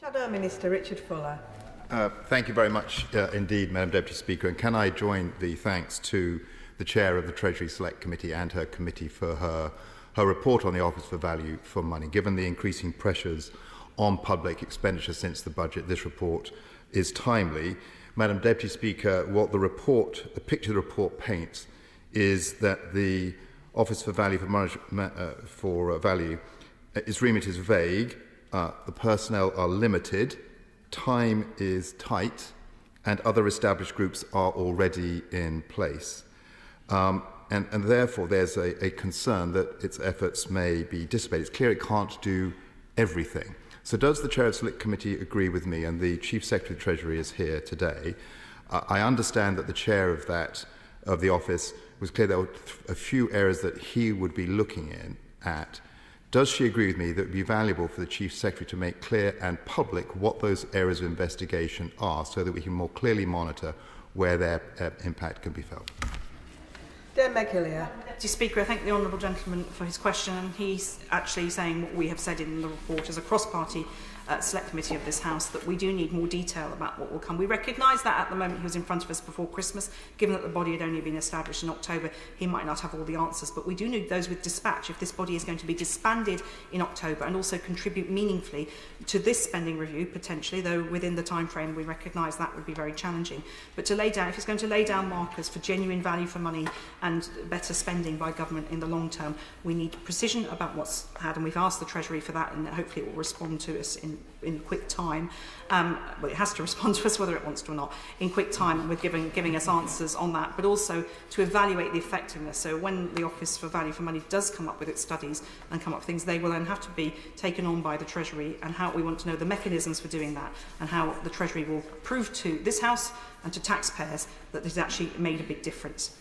Shadow Minister Richard Fuller. Thank you very much indeed, Madam Deputy Speaker. And can I join the thanks to the Chair of the Treasury Select Committee and her committee for her report on the Office for Value for Money. Given the increasing pressures on public expenditure since the budget, this report is timely. Madam Deputy Speaker, what the picture the report paints is that the Office for Value for Value, its remit is vague, the personnel are limited, time is tight, and other established groups are already in place. And therefore, there's a concern that its efforts may be dissipated. It's clear it can't do everything. So does the Chair of the Select Committee agree with me, and the Chief Secretary of the Treasury is here today? I understand that the Chair of the Office was clear there were a few areas that he would be looking at. Does she agree with me that it would be valuable for the Chief Secretary to make clear and public what those areas of investigation are so that we can more clearly monitor where their impact can be felt? Deputy Speaker, I thank the honourable gentleman for his question, and he's actually saying what we have said in the report as a cross-party Select Committee of this House, that we do need more detail about what will come. We recognise that at the moment he was in front of us before Christmas, given that the body had only been established in October, he might not have all the answers, but we do need those with dispatch if this body is going to be disbanded in October and also contribute meaningfully to this spending review, potentially, though within the time frame we recognise that would be very challenging. But to lay down, if it's going to lay down markers for genuine value for money and better spending by government in the long term, we need precision about what's had, and we've asked the Treasury for that, and hopefully it will respond to us in quick time. Well, it has to respond to us whether it wants to or not, in quick time, with giving us answers on that, but also to evaluate the effectiveness. So when the Office for Value for Money does come up with its studies and come up with things, they will then have to be taken on by the Treasury, and how we want to know the mechanisms for doing that, and how the Treasury will prove to this House and to taxpayers that it has actually made a big difference.